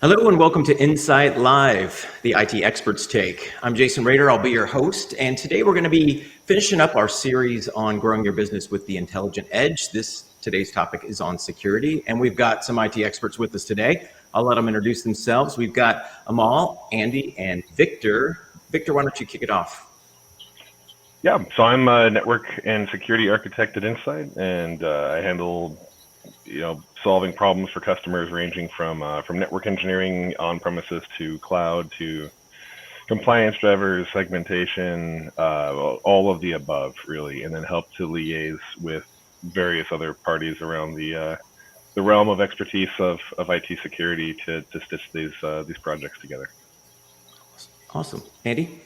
Hello and welcome to Insight Live, the IT Experts Take. I'm Jason Rader, I'll be your host, and today we're going to be finishing up our series on growing your business with the intelligent edge. Today's topic is on security, and we've got some IT experts with us today. I'll let them introduce themselves. We've got Amal, Andy, and Victor. Victor, why don't you kick it off? Yeah, so I'm a network and security architect at Insight, and I handle, solving problems for customers ranging from network engineering on premises to cloud to compliance drivers, segmentation, all of the above, really, and then help to liaise with various other parties around the realm of expertise of IT security to stitch these projects together. Awesome, Andy.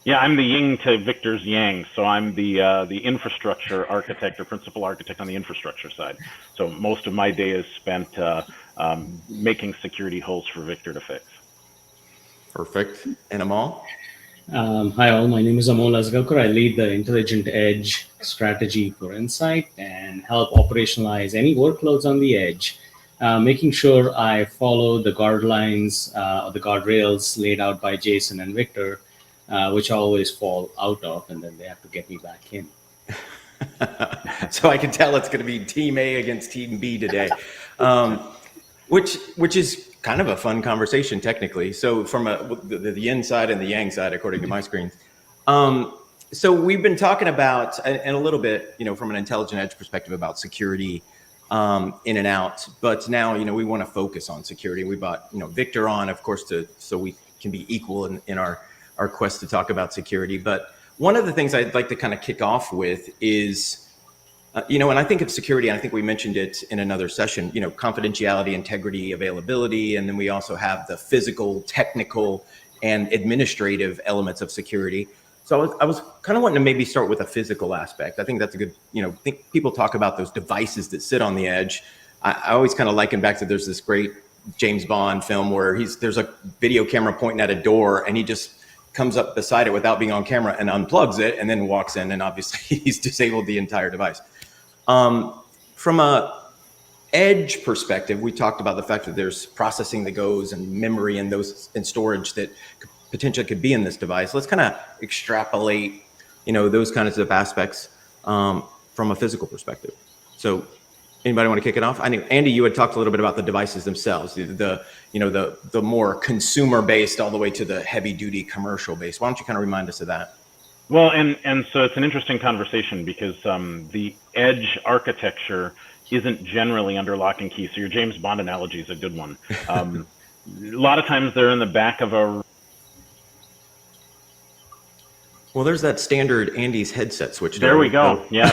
Yeah, I'm the yin to Victor's yang. So I'm the infrastructure architect or principal architect on the infrastructure side. So most of my day is spent making security holes for Victor to fix. Perfect. And Amal? Hi all, my name is Amol Asgalkar. I lead the Intelligent Edge strategy for Insight and help operationalize any workloads on the edge, making sure I follow the guidelines or the guardrails laid out by Jason and Victor, which I always fall out of, and then they have to get me back in. So I can tell it's going to be Team A against Team B today, which is kind of a fun conversation technically. So from the yin side and the yang side, according to my screens. So we've been talking about, and a little bit, from an intelligent edge perspective about security in and out. But now, we want to focus on security. We brought, Victor on, of course, so we can be equal in our quest to talk about security. But one of the things I'd like to kind of kick off with is, and I think of security, and I think we mentioned it in another session, confidentiality, integrity, availability, and then we also have the physical, technical, and administrative elements of security. So I was kind of wanting to maybe start with a physical aspect. I think that's a good, I think people talk about those devices that sit on the edge. I always kind of liken back to there's this great James Bond film where there's a video camera pointing at a door and he just comes up beside it without being on camera and unplugs it and then walks in, and obviously he's disabled the entire device. From a edge perspective, we talked about the fact that there's processing that goes and memory and storage that potentially could be in this device. Let's kind of extrapolate, those kinds of aspects from a physical perspective. So anybody want to kick it off? I know, Andy, you had talked a little bit about the devices themselves, the more consumer based all the way to the heavy duty commercial based. Why don't you kind of remind us of that? Well, and so it's an interesting conversation because the edge architecture isn't generally under lock and key. So your James Bond analogy is a good one. A lot of times they're in the back of a... Well, there's that standard Andy's headset switch. There we go. Yeah.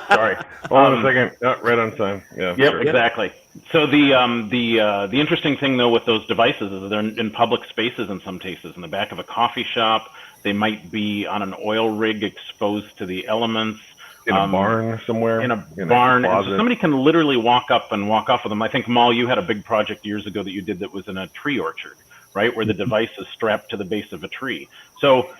Sorry. Hold on a second. Oh, right on time. Yeah. Yep, sure. Exactly. So the interesting thing though with those devices is they're in public spaces in some cases, in the back of a coffee shop. They might be on an oil rig exposed to the elements. In a barn somewhere. In a barn. And so somebody can literally walk up and walk off with them. I think, Mal, you had a big project years ago that you did that was in a tree orchard, right? Where the device is strapped to the base of a tree. So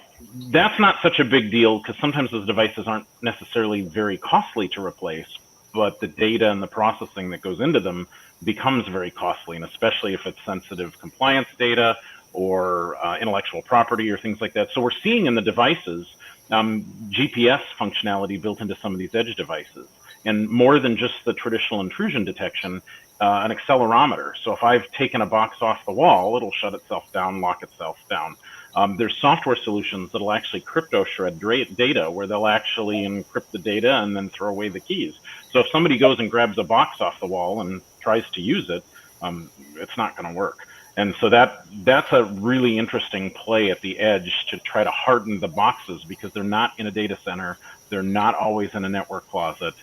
that's not such a big deal because sometimes those devices aren't necessarily very costly to replace, but the data and the processing that goes into them becomes very costly, and especially if it's sensitive compliance data or intellectual property or things like that. So we're seeing in the devices GPS functionality built into some of these edge devices, and more than just the traditional intrusion detection, an accelerometer. So if I've taken a box off the wall, it'll shut itself down, lock itself down. There's software solutions that'll actually crypto shred data where they'll actually encrypt the data and then throw away the keys. So if somebody goes and grabs a box off the wall and tries to use it, it's not going to work. And so that's a really interesting play at the edge to try to harden the boxes because they're not in a data center. They're not always in a network closet.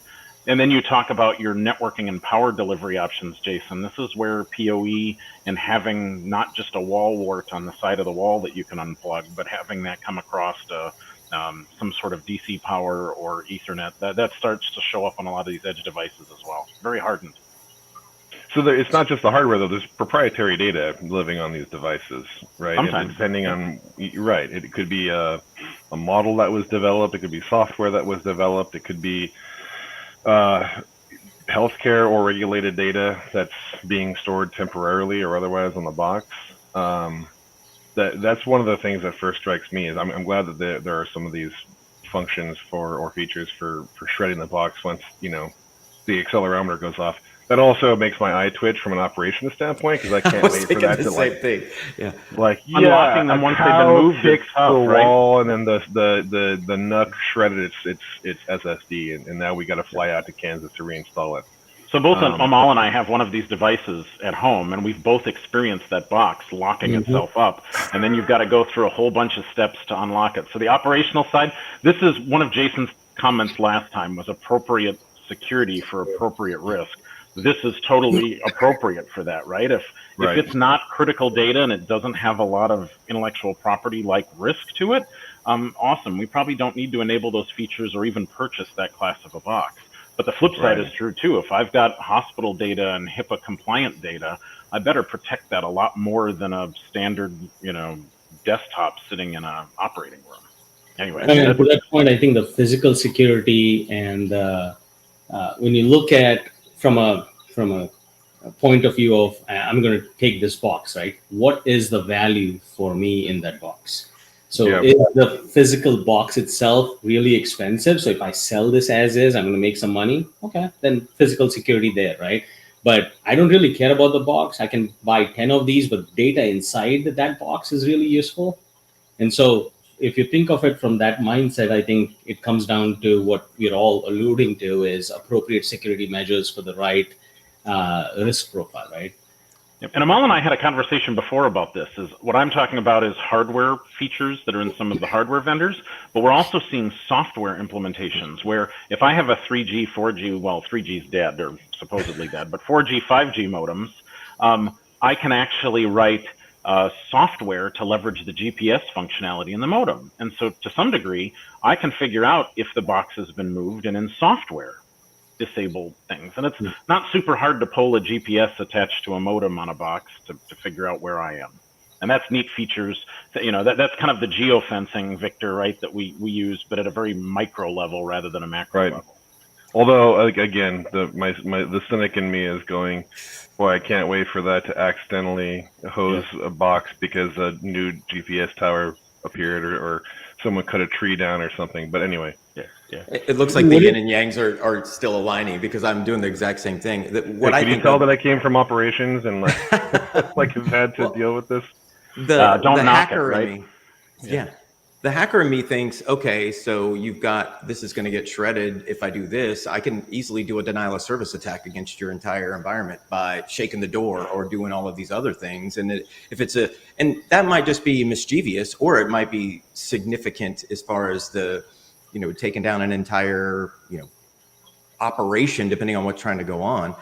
And then you talk about your networking and power delivery options, Jason. This is where PoE and having not just a wall wart on the side of the wall that you can unplug, but having that come across to some sort of DC power or Ethernet, that starts to show up on a lot of these edge devices as well. Very hardened. So it's not just the hardware, though. There's proprietary data living on these devices, right? Sometimes. And depending on, right, it could be a model that was developed. It could be software that was developed. It could be healthcare or regulated data that's being stored temporarily or otherwise on the box. That's one of the things that first strikes me. Is I'm glad that there are some of these functions or features for shredding the box once the accelerometer goes off. That also makes my eye twitch from an operations standpoint, because I can't wait for that to unlocking them once they've been moved. Kicks tough, the right? wall, and then the nut shredded its SSD, and now we got to fly out to Kansas to reinstall it. So both Amal and I have one of these devices at home, and we've both experienced that box locking itself up, and then you've got to go through a whole bunch of steps to unlock it. So the operational side, this is one of Jason's comments last time, was appropriate security for appropriate risk. This is totally appropriate for that, right? If it's not critical data and it doesn't have a lot of intellectual property like risk to it, awesome. We probably don't need to enable those features or even purchase that class of a box. But the flip side is true too. If I've got hospital data and HIPAA compliant data, I better protect that a lot more than a standard, desktop sitting in an operating room. Anyway, to that point, I think the physical security and when you look at from a point of view of I'm going to take this box, right? What is the value for me in that box? So is the physical box itself really expensive? So if I sell this as is, I'm going to make some money. Okay, then physical security there, right? But I don't really care about the box. I can buy 10 of these, but data inside that box is really useful. And so if you think of it from that mindset, I think it comes down to what we're all alluding to is appropriate security measures for the right risk profile, right? Yep. And Amal and I had a conversation before about this. Is what I'm talking about is hardware features that are in some of the hardware vendors, but we're also seeing software implementations where if I have a 3G, 4G, well, 3G is dead or supposedly dead, but 4G, 5G modems, I can actually write software to leverage the GPS functionality in the modem. And so to some degree, I can figure out if the box has been moved and in software disable things. And it's not super hard to pull a GPS attached to a modem on a box to figure out where I am. And that's neat features that, that's kind of the geofencing, Victor, right, that we use, but at a very micro level rather than a macro level. Although, again, the cynic in me is going, boy, I can't wait for that to accidentally hose a box because a new GPS tower appeared or someone cut a tree down or something. But anyway. It looks like the yin and yangs are still aligning because I'm doing the exact same thing. Can you tell that I came from operations and like have had to deal with this? Don't knock it, right? In me, the hacker in me thinks, okay, so you've got, this is going to get shredded. If I do this, I can easily do a denial of service attack against your entire environment by shaking the door or doing all of these other things. And and that might just be mischievous, or it might be significant as far as taking down an entire, operation, depending on what's trying to go on.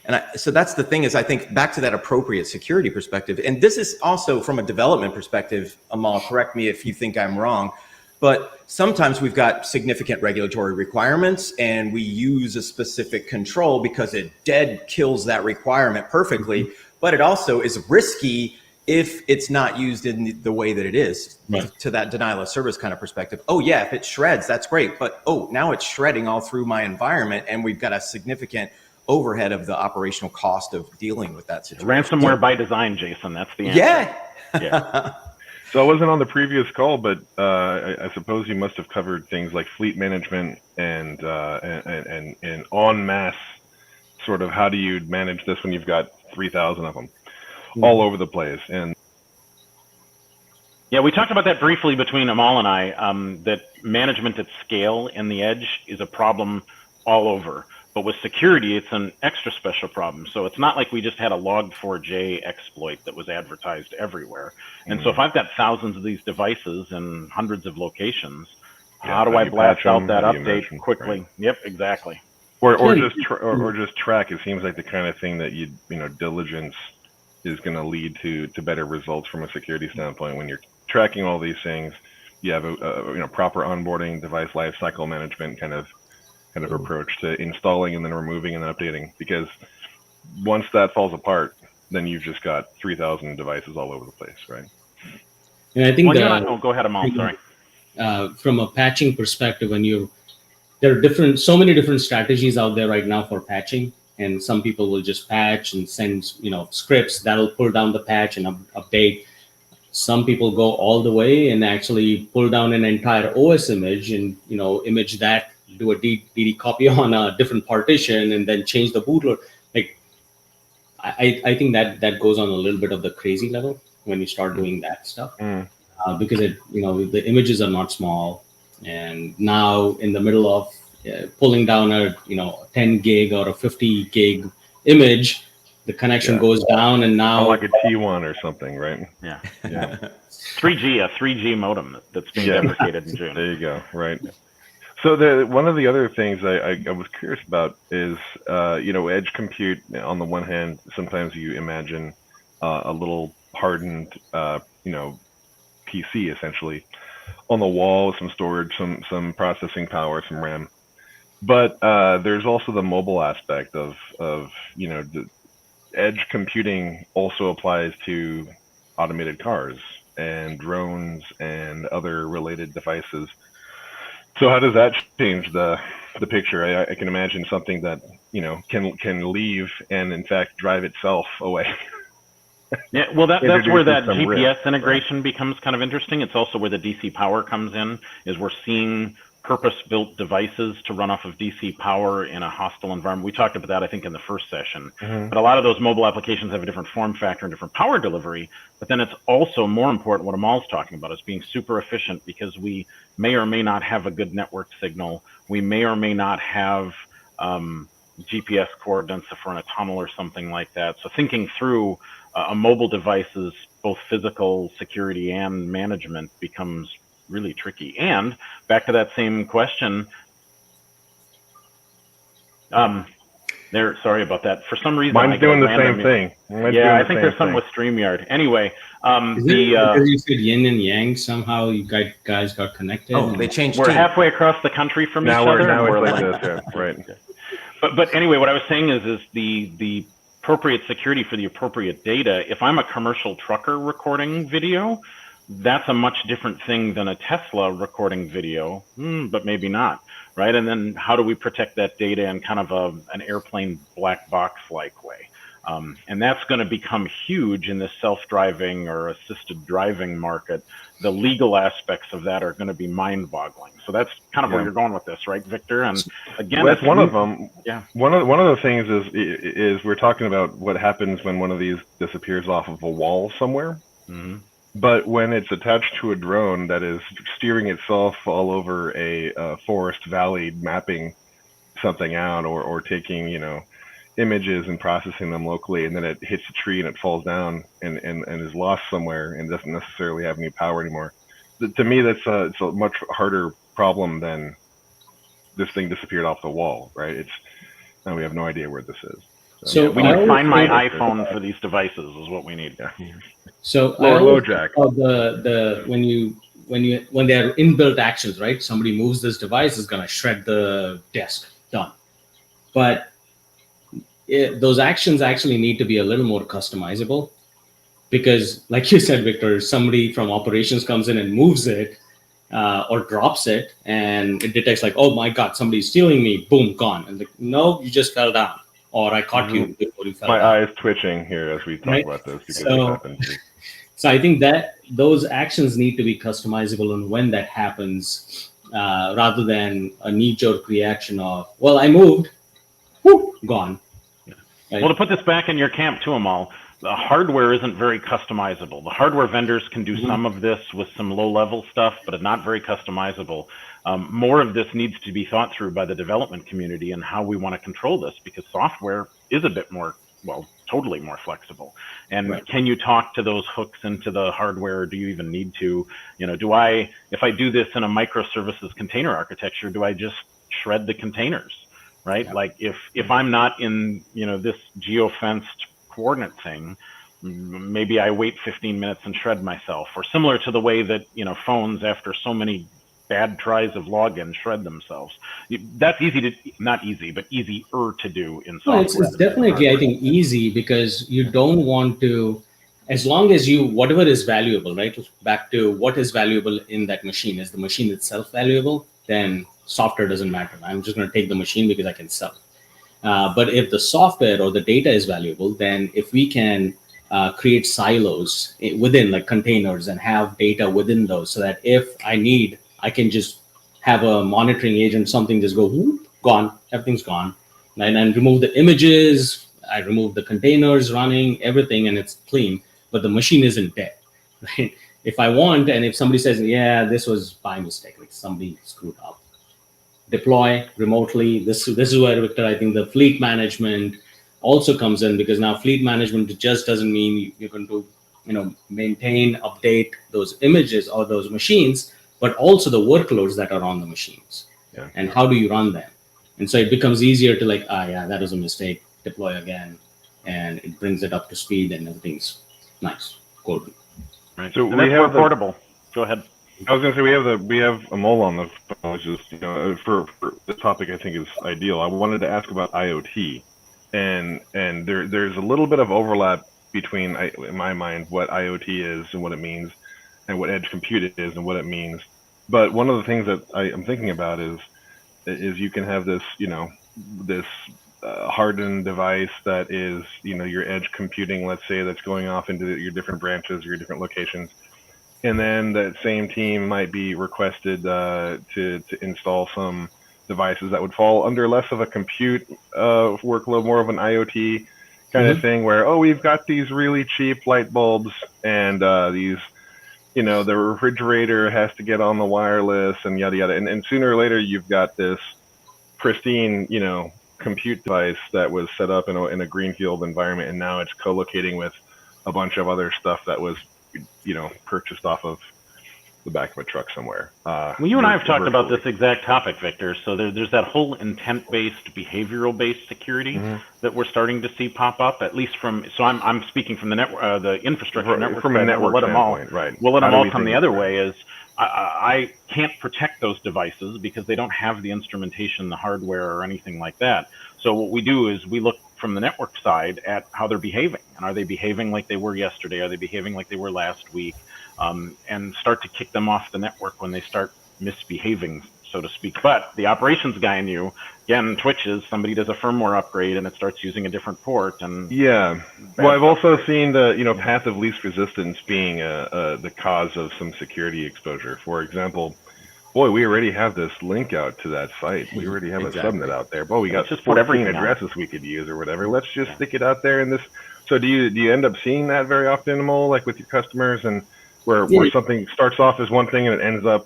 And so that's the thing is, I think back to that appropriate security perspective. And this is also from a development perspective, Amal, correct me if you think I'm wrong, but sometimes we've got significant regulatory requirements and we use a specific control because it dead kills that requirement perfectly, but it also is risky if it's not used in the way that it is, to that denial of service kind of perspective. Oh yeah, if it shreds, that's great. But now it's shredding all through my environment and we've got a significant overhead of the operational cost of dealing with that situation. Ransomware by design, Jason. That's the answer. Yeah. So I wasn't on the previous call, but I suppose you must have covered things like fleet management and en masse sort of how do you manage this when you've got 3,000 of them all over the place. And yeah, we talked about that briefly between Amal and I, that management at scale in the edge is a problem all over. But with security, it's an extra special problem. So it's not like we just had a log4j exploit that was advertised everywhere. And so if I've got thousands of these devices in hundreds of locations, how do I blast out that update quickly? Right. Yep, exactly. Or just track. It seems like the kind of thing that diligence is going to lead to better results from a security standpoint. When you're tracking all these things, you have a proper onboarding, device lifecycle management kind of approach to installing and then removing and then updating, because once that falls apart, then you've just got 3,000 devices all over the place, right? And I think go ahead, Amal. Sorry. From a patching perspective, there are so many different strategies out there right now for patching. and some people will just patch and send scripts that'll pull down the patch and update. Some people go all the way and actually pull down an entire OS image and image that, do a DD copy on a different partition, and then change the bootloader. Like I think that goes on a little bit of the crazy level when you start doing that stuff, because the images are not small, and now in the middle of pulling down a 10 gig or a 50 gig image, the connection goes down, and now like a T1 or something, right? Yeah. 3G, a 3G modem that's being deprecated in June. There you go. Right. So one of the other things I was curious about is, edge compute. On the one hand, sometimes you imagine a little hardened, PC essentially on the wall with some storage, some processing power, some RAM. But there's also the mobile aspect of the edge computing also applies to automated cars and drones and other related devices. So how does that change the picture? I can imagine something that can leave and in fact drive itself away. Yeah, well, that's where that GPS integration becomes kind of interesting. It's also where the DC power comes in. Is we're seeing purpose-built devices to run off of DC power in a hostile environment. We talked about that, I think, in the first session. But a lot of those mobile applications have a different form factor and different power delivery. But then it's also more important, what Amal's talking about, is being super efficient, because we may or may not have a good network signal. We may or may not have GPS coordinates if we're in a tunnel or something like that. So thinking through a mobile device's both physical security and management becomes really tricky. And back to that same question, sorry about that. For some reason, mine's doing the same thing. I think there's something with StreamYard. Anyway, because you said yin and yang, somehow you guys got connected. Oh, they changed. We're halfway across the country from each other. Now it's like this, right? But anyway, what I was saying is the appropriate security for the appropriate data. If I'm a commercial trucker recording video, that's a much different thing than a Tesla recording video, but maybe not, right? And then how do we protect that data in kind of an airplane black box-like way? And that's going to become huge in the self-driving or assisted driving market. The legal aspects of that are going to be mind-boggling. So that's kind of where you're going with this, right, Victor? And again, that's one of them. Yeah. One of the things is we're talking about what happens when one of these disappears off of a wall somewhere. But when it's attached to a drone that is steering itself all over a forest valley, mapping something out, or taking, images and processing them locally, and then it hits a tree and it falls down and is lost somewhere and doesn't necessarily have any power anymore. To me, it's a much harder problem than this thing disappeared off the wall, right? Now we have no idea where this is. So we need to find my iPhone for these devices is what we need. So low jack. When there are inbuilt actions, right? Somebody moves this device, is gonna shred the disk. Done. But those actions actually need to be a little more customizable, because, like you said, Victor, somebody from operations comes in and moves it or drops it, and it detects like, oh my God, somebody's stealing me. Boom, gone. And like, no, you just fell down. Or I caught you before you fell down. My eyes twitching here as we talk about this, because it happened. So I think that those actions need to be customizable, and when that happens, rather than a knee-jerk reaction of, well, I moved, whoop, gone. Right? Well, to put this back in your camp too, Amal, the hardware isn't very customizable. The hardware vendors can do some of this with some low-level stuff, but it's not very customizable. More of this needs to be thought through by the development community and how we want to control this, because software is a bit more, totally more flexible. And can you talk to those hooks into the hardware? Or do you even need to? If I do this in a microservices container architecture, do I just shred the containers, right? Yeah. Like if I'm not in, this geofenced coordinate thing, maybe I wait 15 minutes and shred myself, or similar to the way that, phones after so many bad tries of login shred themselves. That's not easy, but easier to do in software. Well, it's definitely, I think, easy, because you don't want to, as long as whatever is valuable, right? Back to what is valuable in that machine. Is the machine itself valuable? Then software doesn't matter. I'm just going to take the machine because I can sell it. But if the software or the data is valuable, then if we can create silos within like containers and have data within those, so that if I need, I can just have a monitoring agent, something just go whoop, gone, everything's gone, and remove the images, I remove the containers running, everything, and it's clean, but the machine isn't dead, right? If I want, and if somebody says, yeah, this was by mistake, like somebody screwed up, deploy remotely. This is where, Victor, I think the fleet management also comes in, because now fleet management just doesn't mean you're going to, maintain, update those images or those machines, but also the workloads that are on the machines. Yeah. And how do you run them? And so it becomes easier to like, yeah, that was a mistake, deploy again, and it brings it up to speed and everything's nice, golden. Right. So we have portable. Go ahead. I was going to say we have a mole on the phone, which is for this topic I think is ideal. I wanted to ask about IoT, and there's a little bit of overlap between, in my mind, what IoT is and what it means, and what edge compute is and what it means. But one of the things that I'm thinking about is you can have this this hardened device that is your edge computing, let's say, that's going off into your different branches, your different locations. And then that same team might be requested to install some devices that would fall under less of a compute workload, more of an IoT kind of thing, where, we've got these really cheap light bulbs and these, the refrigerator has to get on the wireless and yada, yada. And sooner or later, you've got this pristine, compute device that was set up in a greenfield environment, and now it's co-locating with a bunch of other stuff that was purchased off of the back of a truck somewhere. Well, you and I have talked about this exact topic, Victor. So there's that whole intent-based, behavioral-based security that we're starting to see pop up. At least I'm speaking from the network, the infrastructure network. From a network standpoint, right? We'll let them all come the other way. Is I can't protect those devices because they don't have the instrumentation, the hardware, or anything like that. So what we do is we look from the network side at how they're behaving, and are they behaving like they were yesterday? Are they behaving like they were last week? And start to kick them off the network when they start misbehaving, so to speak. But the operations guy in you, again, twitches, somebody does a firmware upgrade and it starts using a different port. And yeah, well, I've also seen the path of least resistance being the cause of some security exposure. For example, boy, we already have this link out to that site. We already have a subnet out there. Boy, we got just 14 addresses we could use or whatever. Let's just stick it out there in this. So do you end up seeing that very often, Amol, like with your customers, and where something starts off as one thing and it ends up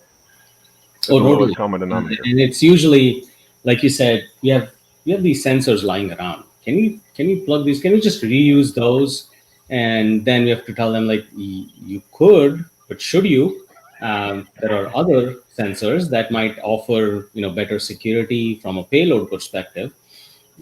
as a lowest common denominator? And it's usually, like you said, you have these sensors lying around. Can you plug these? Can you just reuse those? And then we have to tell them, like, you could, but should you? There are other sensors that might offer better security from a payload perspective.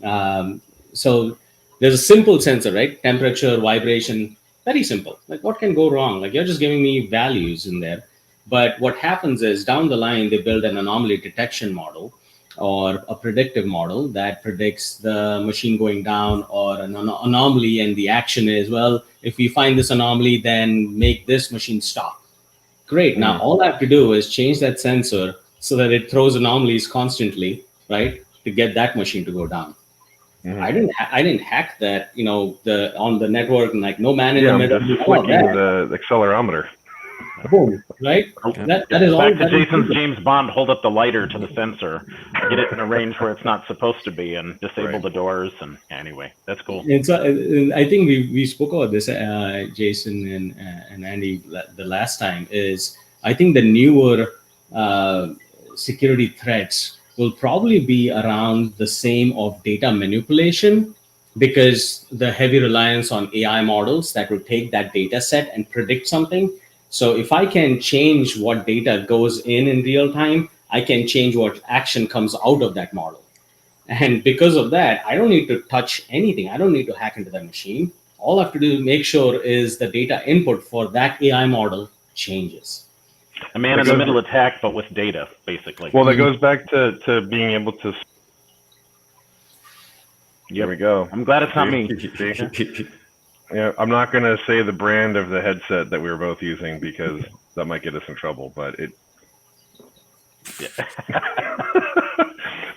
So there's a simple sensor, right? Temperature, vibration, very simple. Like, what can go wrong? Like, you're just giving me values in there. But what happens is down the line, they build an anomaly detection model or a predictive model that predicts the machine going down or an anomaly. And the action is, well, if we find this anomaly, then make this machine stop. Great. Now, all I have to do is change that sensor so that it throws anomalies constantly, right, to get that machine to go down. I didn't hack that, on the network, and like no man in the middle. Just flicking the accelerometer. Boom, right? That is all. Back to Jason's James Bond, hold up the lighter to the sensor, get it in a range where it's not supposed to be, and disable the doors. And anyway, that's cool. And so I think we spoke about this, Jason and Andy, the last time. Is I think the newer security threats will probably be around the same of data manipulation, because the heavy reliance on AI models that will take that data set and predict something. So if I can change what data goes in real time, I can change what action comes out of that model. And because of that, I don't need to touch anything. I don't need to hack into that machine. All I have to do to make sure is the data input for that AI model changes. A man-in-the-middle attack, but with data, basically. Well, that goes back to being able to... Here we go. I'm glad it's not me. Yeah, I'm not going to say the brand of the headset that we were both using because that might get us in trouble, but it...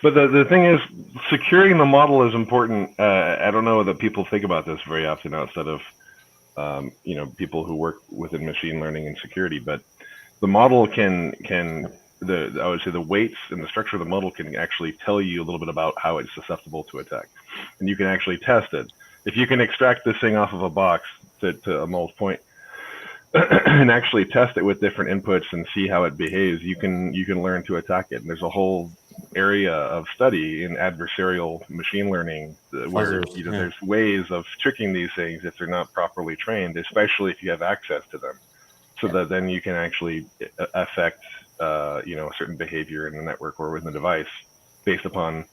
But the thing is, securing the model is important. I don't know that people think about this very often outside of, people who work within machine learning and security. But the model I would say the weights and the structure of the model can actually tell you a little bit about how it's susceptible to attack. And you can actually test it. If you can extract this thing off of a box to Amol's point, and actually test it with different inputs and see how it behaves, you can learn to attack it. And there's a whole area of study in adversarial machine learning where there's ways of tricking these things if they're not properly trained, especially if you have access to them, so that then you can actually affect certain behavior in the network or within the device based upon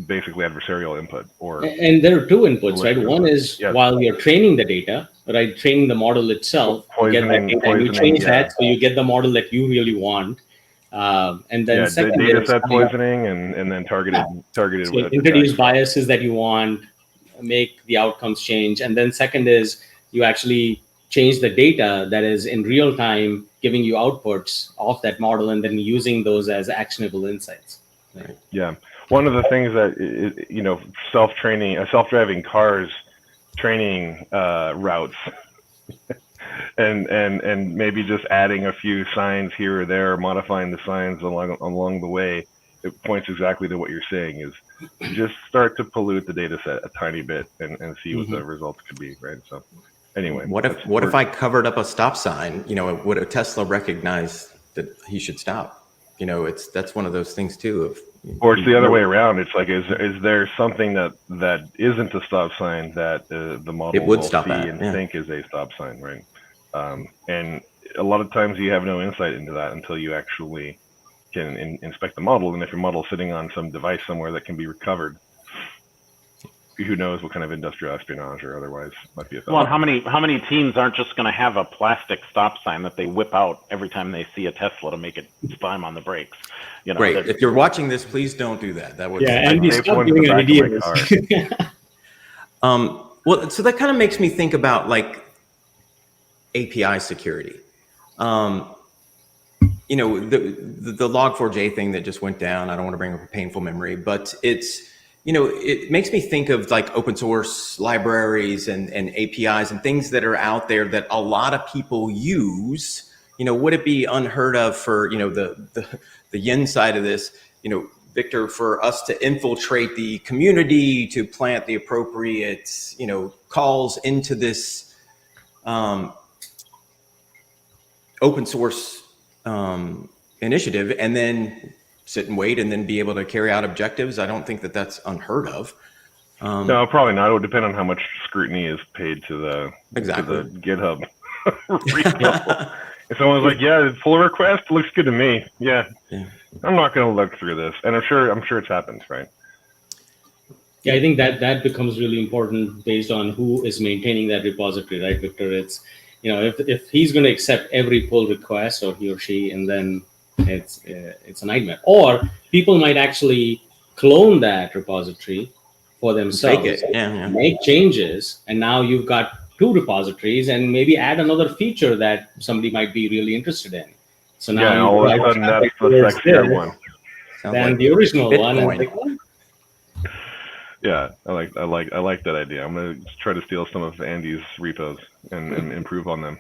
basically adversarial input. And there are two inputs, right? One is while you're training the data, right? Training the model itself, you get that data and you change that, so you get the model that you really want. And then second data set poisoning and then targeted so introduce biases that you want, make the outcomes change. And then second is you actually change the data that is in real time, giving you outputs of that model and then using those as actionable insights. Right? Yeah. One of the things that, self-driving cars training routes and maybe just adding a few signs here or there, modifying the signs along the way, it points exactly to what you're saying is just start to pollute the data set a tiny bit and see what the results could be, right? So anyway. What if I covered up a stop sign? Would a Tesla recognize that he should stop? That's one of those things too. Or it's the other way around. It's like, is there something that isn't a stop sign that the model will see and think is a stop sign, right? And a lot of times you have no insight into that until you actually can inspect the model. And if your model is sitting on some device somewhere that can be recovered, who knows what kind of industrial espionage or otherwise might be a thought. Well, and how many teams aren't just going to have a plastic stop sign that they whip out every time they see a Tesla to make it slam on the brakes? Right. If you're watching this, please don't do that. That would and you stop giving ideas. Well, so that kind of makes me think about like API security. The Log4j thing that just went down. I don't want to bring up a painful memory, but it makes me think of like open source libraries and APIs and things that are out there that a lot of people use. Would it be unheard of for, the yin side of this, Victor, for us to infiltrate the community, to plant the appropriate, calls into this open source initiative and then sit and wait and then be able to carry out objectives? I don't think that that's unheard of. No, probably not. It would depend on how much scrutiny is paid to the GitHub repo. If someone's like, "Yeah, pull a request, looks good to me," yeah. I'm not going to look through this, and I'm sure it's happened, right? Yeah, I think that becomes really important based on who is maintaining that repository, right, Victor? It's if he's going to accept every pull request, or he or she, and then it's a nightmare. Or people might actually clone that repository for themselves, make changes, and now you've got two repositories, and maybe add another feature that somebody might be really interested in. So now all of a sudden that's the sexier one than the original Bitcoin. one. Yeah, I like that idea. I'm gonna try to steal some of Andy's repos and improve on them.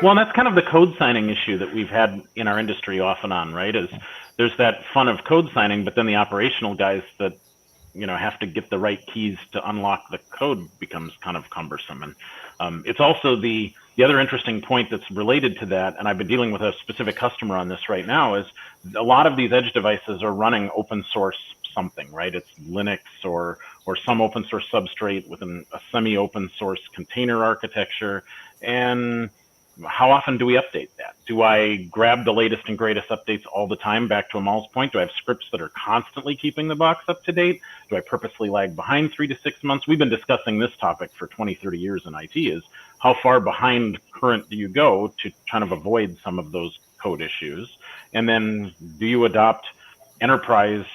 Well, and that's kind of the code signing issue that we've had in our industry off and on, right? Is there's that fun of code signing, but then the operational guys that have to get the right keys to unlock the code becomes kind of cumbersome. And it's also the other interesting point that's related to that, and I've been dealing with a specific customer on this right now, is a lot of these edge devices are running open source something, right? It's Linux or some open source substrate within a semi-open source container architecture. And how often do we update that? Do I grab the latest and greatest updates all the time? Back to Amal's point, do I have scripts that are constantly keeping the box up to date? Do I purposely lag behind 3 to 6 months? We've been discussing this topic for 20, 30 years in IT, is how far behind current do you go to kind of avoid some of those code issues? And then do you adopt enterprise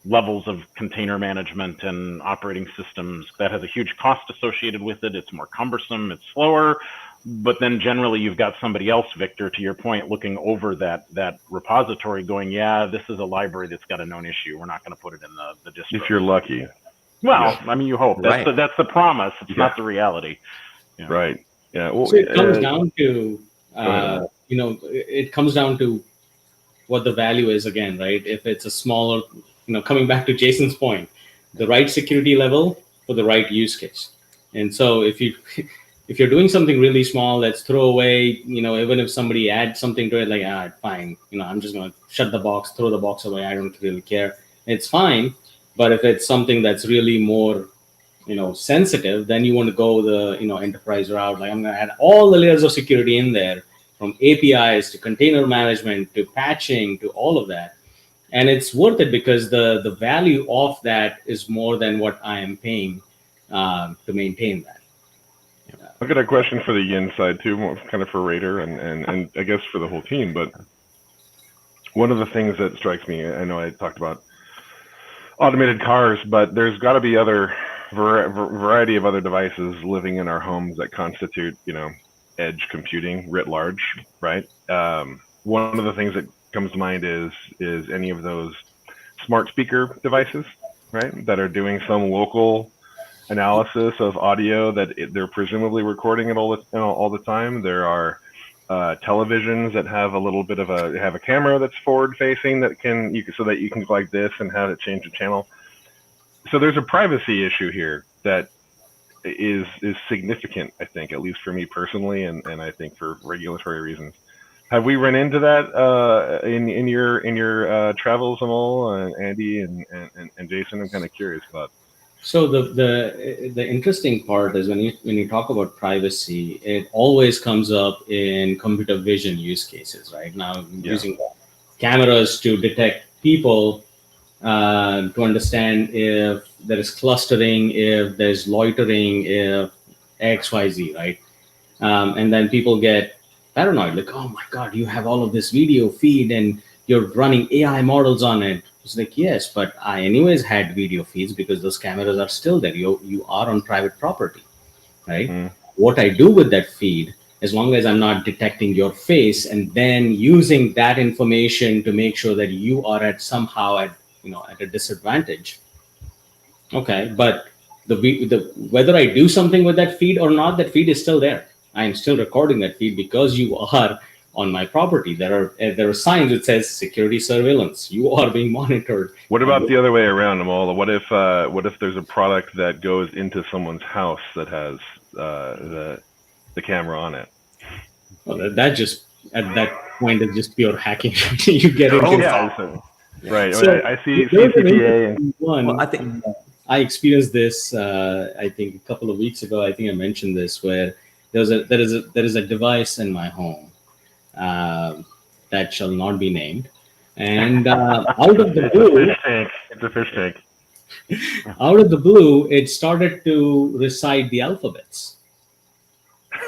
levels of container management and operating systems that has a huge cost associated with it? It's more cumbersome, it's slower. but then generally you've got somebody else, Victor, to your point, looking over that repository going, yeah, this is a library that's got a known issue. We're not going to put it in the distro. If you're lucky. Well, I mean, you hope. That's Right. that's the promise. It's not the reality. Yeah. Right. Yeah. Well, So it comes down to, ahead. it comes down to what the value is again, right? If it's a smaller, coming back to Jason's point, the right security level for the right use case. And so if you're doing something really small, let's throw away, even if somebody adds something to it, like, fine, I'm just going to shut the box, throw the box away. I don't really care. It's fine. But if it's something that's really more, sensitive, then you want to go the, enterprise route. Like I'm going to add all the layers of security in there, from APIs to container management to patching to all of that. And it's worth it because the value of that is more than what I am paying to maintain that. I've got a question for the yin side too, more kind of for Raider and I guess for the whole team. But one of the things that strikes me, I know I talked about automated cars, but there's got to be other variety of other devices living in our homes that constitute, edge computing writ large, right? One of the things that comes to mind is any of those smart speaker devices, right, that are doing some local analysis of audio that they're presumably recording it all the time. There are televisions that have a little bit of a camera that's forward facing so that you can go like this and have it change the channel. So there's a privacy issue here that is significant, I think, at least for me personally, and I think for regulatory reasons. Have we run into that in your travels, Amol, and Andy and Jason? I'm kind of curious about. So the interesting part is when you talk about privacy, it always comes up in computer vision use cases, right? Now using cameras to detect people, to understand if there is clustering, if there's loitering, if X, Y, Z, right? And then people get paranoid, like, oh my God, you have all of this video feed and you're running AI models on it. It's like, yes, but I anyways had video feeds because those cameras are still there. You are on private property, right? What I do with that feed, as long as I'm not detecting your face and then using that information to make sure that you are at a disadvantage. Okay, but whether I do something with that feed or not, that feed is still there. I am still recording that feed because you are on my property. There are signs that says security surveillance. You are being monitored. What about the other way around, Amol? What if there's a product that goes into someone's house that has the camera on it? Well, that just at that point is just pure hacking. You get into right. So, I see CCPA and one. I think I experienced this. I think a couple of weeks ago. I think I mentioned this where there is a device in my home that shall not be named, and out of the blue, it's a fish tank. Out of the blue, it started to recite the alphabets.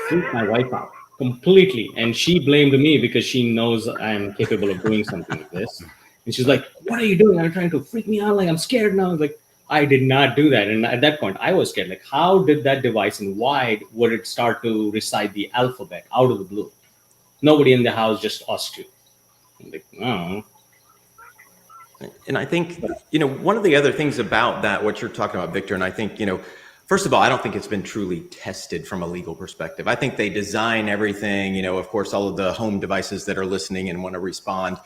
Freaked my wife out completely, and she blamed me because she knows I'm capable of doing something like this. And she's like, "What are you doing? You're trying to freak me out. Like I'm scared now." I was like, I did not do that. And at that point, I was scared. Like, how did that device and why would it start to recite the alphabet out of the blue? Nobody in the house, just us two. I'm like, oh. And I think, one of the other things about that, what you're talking about, Victor, and I think, first of all, I don't think it's been truly tested from a legal perspective. I think they design everything, of course, all of the home devices that are listening and want to respond.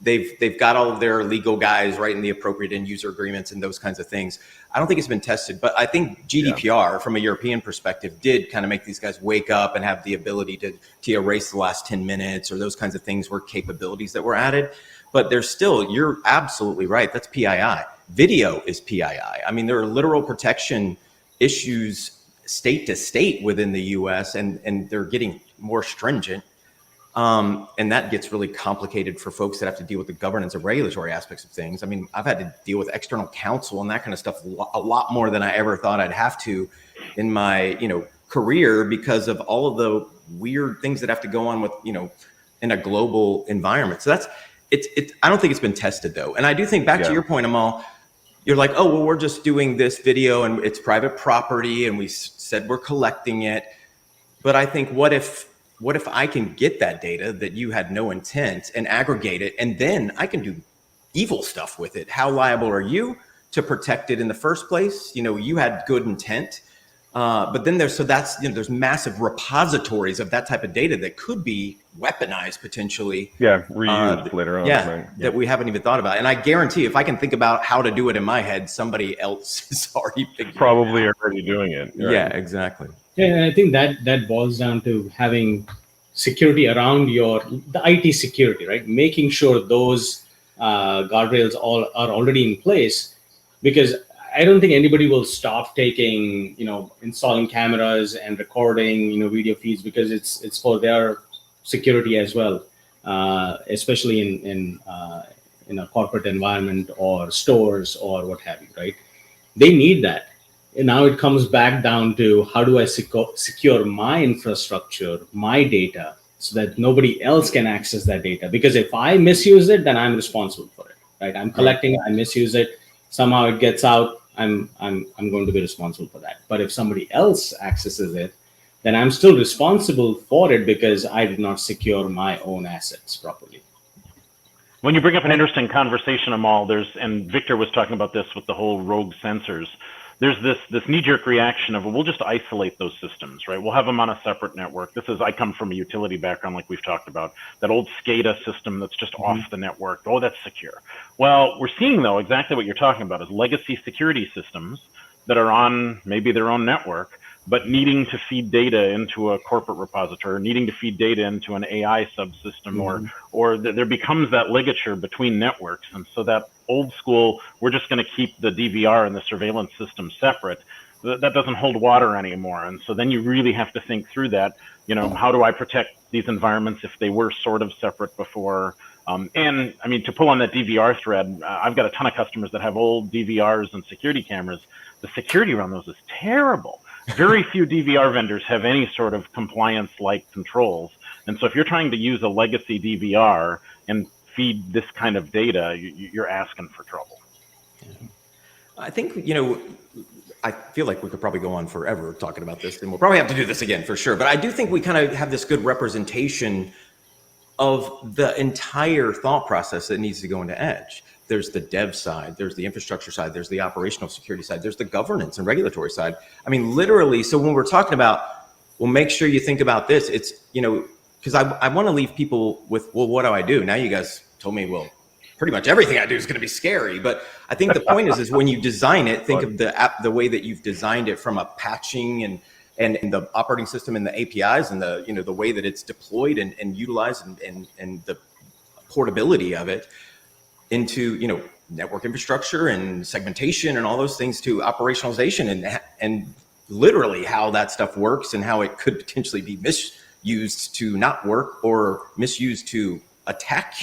They've got all of their legal guys writing the appropriate end user agreements and those kinds of things. I don't think it's been tested, but I think GDPR from a European perspective did kind of make these guys wake up and have the ability to erase the last 10 minutes or those kinds of things were capabilities that were added. But there's still, you're absolutely right. That's PII. Video is PII. I mean, there are literal protection issues state to state within the US and they're getting more stringent. And that gets really complicated for folks that have to deal with the governance and regulatory aspects of things. I mean, I've had to deal with external counsel and that kind of stuff a lot more than I ever thought I'd have to in my, career because of all of the weird things that have to go on with, in a global environment. So I don't think it's been tested though. And I do think back to your point, Amal, you're like, oh, well, we're just doing this video and it's private property and we said we're collecting it. But I think what if I can get that data that you had no intent and aggregate it, and then I can do evil stuff with it? How liable are you to protect it in the first place? You had good intent, but then there's massive repositories of that type of data that could be weaponized potentially. Yeah, reused later on. Yeah, right? that we haven't even thought about. And I guarantee if I can think about how to do it in my head, somebody else is already figuring Probably it out. already doing it. Right? Yeah, exactly. Yeah, and I think that boils down to having security around the IT security, right? Making sure those guardrails are already in place, because I don't think anybody will stop installing cameras and recording, video feeds, because it's for their security as well, especially in a corporate environment or stores or what have you, right? They need that. And now it comes back down to how do I secure my infrastructure, my data, so that nobody else can access that data. Because if I misuse it, then I'm responsible for it, right? I'm collecting it, I misuse it, somehow it gets out, I'm going to be responsible for that. But if somebody else accesses it, then I'm still responsible for it because I did not secure my own assets properly. When you bring up an interesting conversation, Amal, and Victor was talking about this with the whole rogue sensors. There's this knee-jerk reaction of, well, we'll just isolate those systems, right? We'll have them on a separate network. I come from a utility background, like we've talked about, that old SCADA system that's just off the network. Oh, that's secure. Well, we're seeing, though, exactly what you're talking about is legacy security systems that are on maybe their own network, but needing to feed data into a corporate repository, needing to feed data into an AI subsystem, or there becomes that ligature between networks. And so that old school, we're just going to keep the DVR and the surveillance system separate, that doesn't hold water anymore. And so then you really have to think through that, how do I protect these environments if they were sort of separate before? And I mean, to pull on that DVR thread, I've got a ton of customers that have old DVRs and security cameras. The security around those is terrible. Very few DVR vendors have any sort of compliance-like controls. And so if you're trying to use a legacy DVR and feed this kind of data, you're asking for trouble. Yeah. I think, I feel like we could probably go on forever talking about this, and we'll probably have to do this again for sure. But I do think we kind of have this good representation of the entire thought process that needs to go into Edge. There's the dev side, there's the infrastructure side, there's the operational security side, there's the governance and regulatory side. I mean, literally, so when we're talking about, well, make sure you think about this, it's, because I want to leave people with, well, what do I do? Now you guys told me, well, pretty much everything I do is going to be scary. But I think the point is when you design it, think of the app, the way that you've designed it from a patching and the operating system and the APIs and the, the way that it's deployed and utilized and the portability of it into, network infrastructure and segmentation and all those things to operationalization and literally how that stuff works and how it could potentially be misused to not work or misused to attack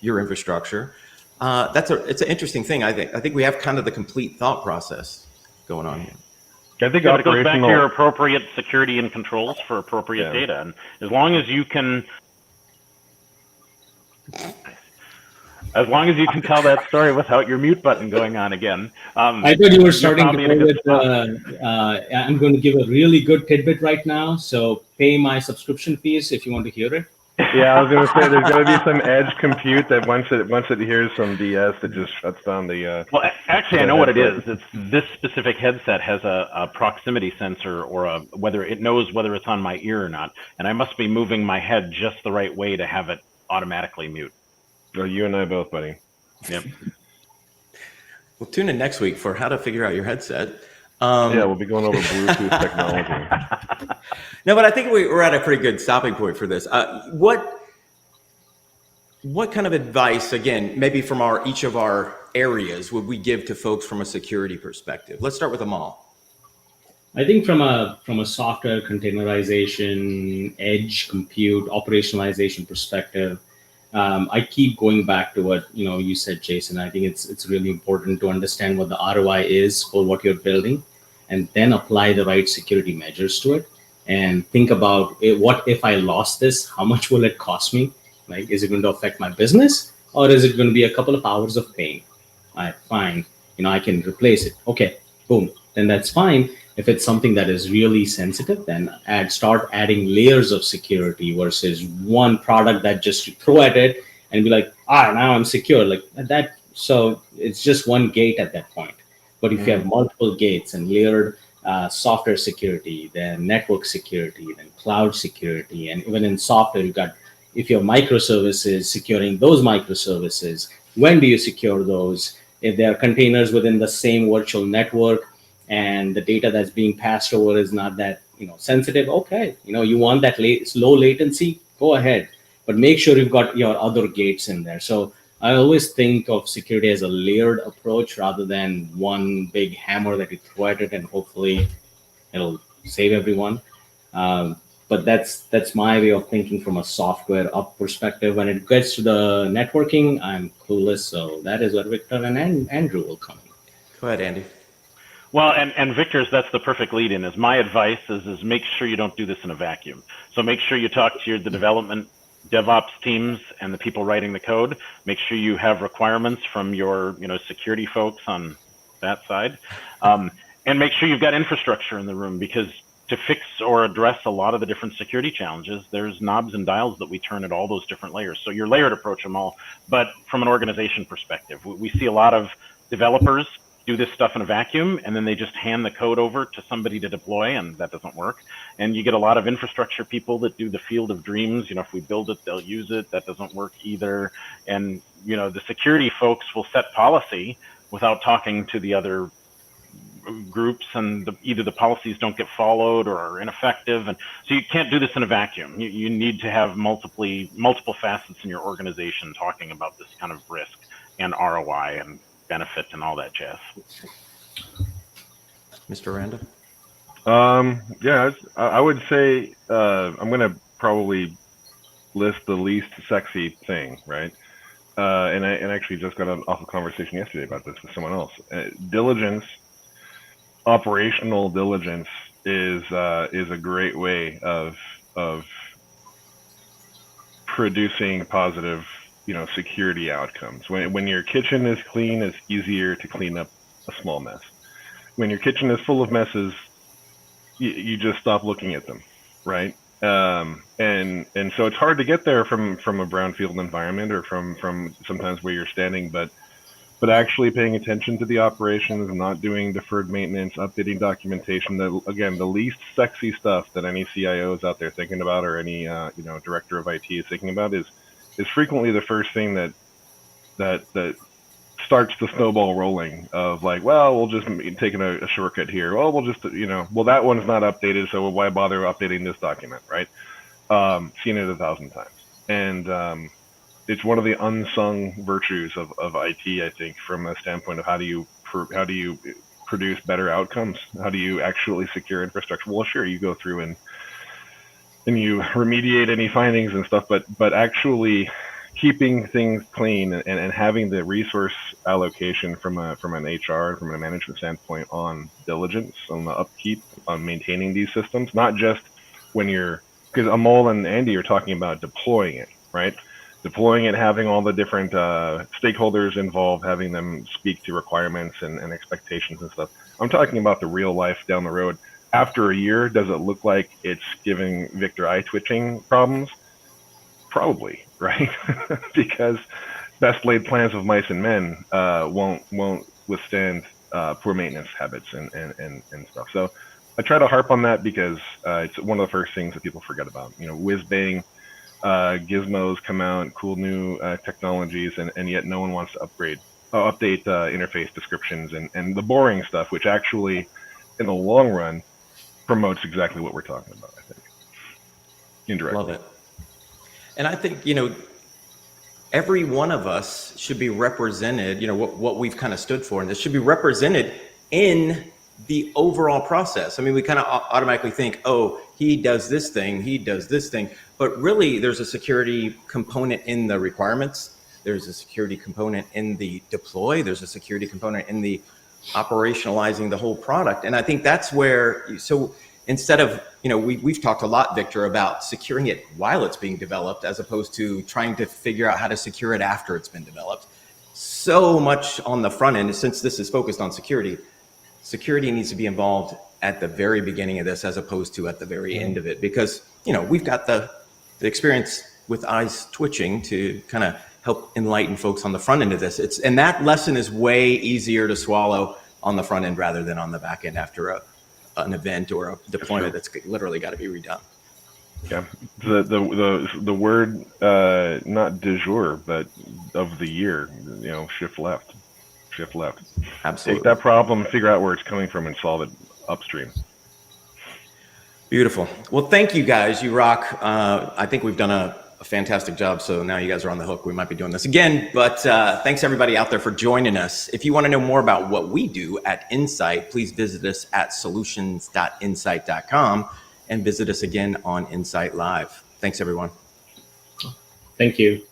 your infrastructure. It's an interesting thing. I think we have kind of the complete thought process going on here. I think it goes back to your appropriate security and controls for appropriate data. And as long as you can tell that story without your mute button going on again. I thought you were starting to go with, I'm going to give a really good tidbit right now. So pay my subscription fees if you want to hear it. Yeah, I was going to say there's going to be some edge compute that once it hears some DS, it just shuts down the. Well, actually, I know what it is. It's this specific headset has a proximity sensor, or whether it knows whether it's on my ear or not, and I must be moving my head just the right way to have it automatically mute. Oh, you and I both, buddy. Yep. Well, tune in next week for how to figure out your headset. Yeah, we'll be going over Bluetooth technology. No, but I think we're at a pretty good stopping point for this. What kind of advice, again, maybe from each of our areas, would we give to folks from a security perspective? Let's start with Amal. I think from a software containerization, edge compute, operationalization perspective, I keep going back to what you said, Jason. I think it's really important to understand what the ROI is for what you're building, and then apply the right security measures to it. And think about what if I lost this? How much will it cost me? Like, is it going to affect my business, or is it going to be a couple of hours of pain? Fine, I can replace it. Okay, boom, then that's fine. If it's something that is really sensitive, then start adding layers of security versus one product that just you throw at it and be like, now I'm secure, like that. So it's just one gate at that point. But if you have multiple gates and layered software security, then network security, then cloud security, and even in software, you've got, if you have microservices, securing those microservices, when do you secure those? If there are containers within the same virtual network and the data that's being passed over is not that sensitive, okay, you want that low latency, go ahead, but make sure you've got your other gates in there. So I always think of security as a layered approach rather than one big hammer that you throw at it and hopefully it'll save everyone. But that's my way of thinking from a software up perspective. When it gets to the networking, I'm clueless. So that is where Victor and Andrew will come in. Go ahead, Andy. Well, and Victor's, that's the perfect lead in. Is my advice is make sure you don't do this in a vacuum. So make sure you talk to the development DevOps teams and the people writing the code. Make sure you have requirements from your security folks on that side, and make sure you've got infrastructure in the room, because to fix or address a lot of the different security challenges, there's knobs and dials that we turn at all those different layers. So you're layered approach them all, but from an organization perspective, we see a lot of developers do this stuff in a vacuum, and then they just hand the code over to somebody to deploy, and that doesn't work. And you get a lot of infrastructure people that do the field of dreams. If we build it, they'll use it. That doesn't work either. And the security folks will set policy without talking to the other groups, and either the policies don't get followed or are ineffective. And so you can't do this in a vacuum. You need to have multiple facets in your organization talking about this kind of risk and ROI and benefit and all that jazz. Mr. Randall? Yeah, I would say I'm going to probably list the least sexy thing, right? And I actually just got an awful conversation yesterday about this with someone else. Diligence, operational diligence is a great way of producing positive security outcomes. When your kitchen is clean, it's easier to clean up a small mess. When your kitchen is full of messes, you just stop looking at them, right? And so it's hard to get there from a brownfield environment or from sometimes where you're standing, but actually paying attention to the operations and not doing deferred maintenance, updating documentation. Again, the least sexy stuff that any CIO is out there thinking about, or any director of IT is thinking about, is frequently the first thing that starts the snowball rolling of like, well, we'll just take a shortcut here. Well, we'll just, well, that one's not updated, so why bother updating this document, right? Seen it 1,000 times. And it's one of the unsung virtues of IT, I think, from a standpoint of how do you produce better outcomes? How do you actually secure infrastructure? Well, sure, you go through and you remediate any findings and stuff, but actually keeping things clean and having the resource allocation from an HR and from a management standpoint on diligence, on the upkeep, on maintaining these systems, not just because Amol and Andy are talking about deploying it, right? Deploying it, having all the different stakeholders involved, having them speak to requirements and expectations and stuff. I'm talking about the real life down the road. After a year, does it look like it's giving Victor eye twitching problems? Probably, right? Because best laid plans of mice and men won't withstand poor maintenance habits and stuff. So I try to harp on that because it's one of the first things that people forget about. Whiz bang gizmos come out, cool new technologies, and yet no one wants to update interface descriptions and the boring stuff, which actually, in the long run, promotes exactly what we're talking about, I think. Indirectly. Love it. And I think, every one of us should be represented, what we've kind of stood for, and this should be represented in the overall process. I mean, we kind of automatically think, oh, he does this thing, but really there's a security component in the requirements. There's a security component in the deploy. There's a security component in the operationalizing the whole product. And I think that's where, so instead of, we've talked a lot, Victor, about securing it while it's being developed, as opposed to trying to figure out how to secure it after it's been developed. So much on the front end, since this is focused on security needs to be involved at the very beginning of this as opposed to at the very end of it, because, you know, we've got the experience with eyes twitching to kind of help enlighten folks on the front end of this. And that lesson is way easier to swallow on the front end rather than on the back end after an event or a deployment that's literally got to be redone. Yeah, the word not du jour, but of the year, you know, shift left. Absolutely. Take that problem, figure out where it's coming from, and solve it upstream. Beautiful. Well, thank you guys. You rock. I think we've done a fantastic job. So now you guys are on the hook. We might be doing this again. But thanks everybody out there for joining us. If you want to know more about what we do at Insight, please visit us at solutions.insight.com and visit us again on Insight Live. Thanks, everyone. Thank you.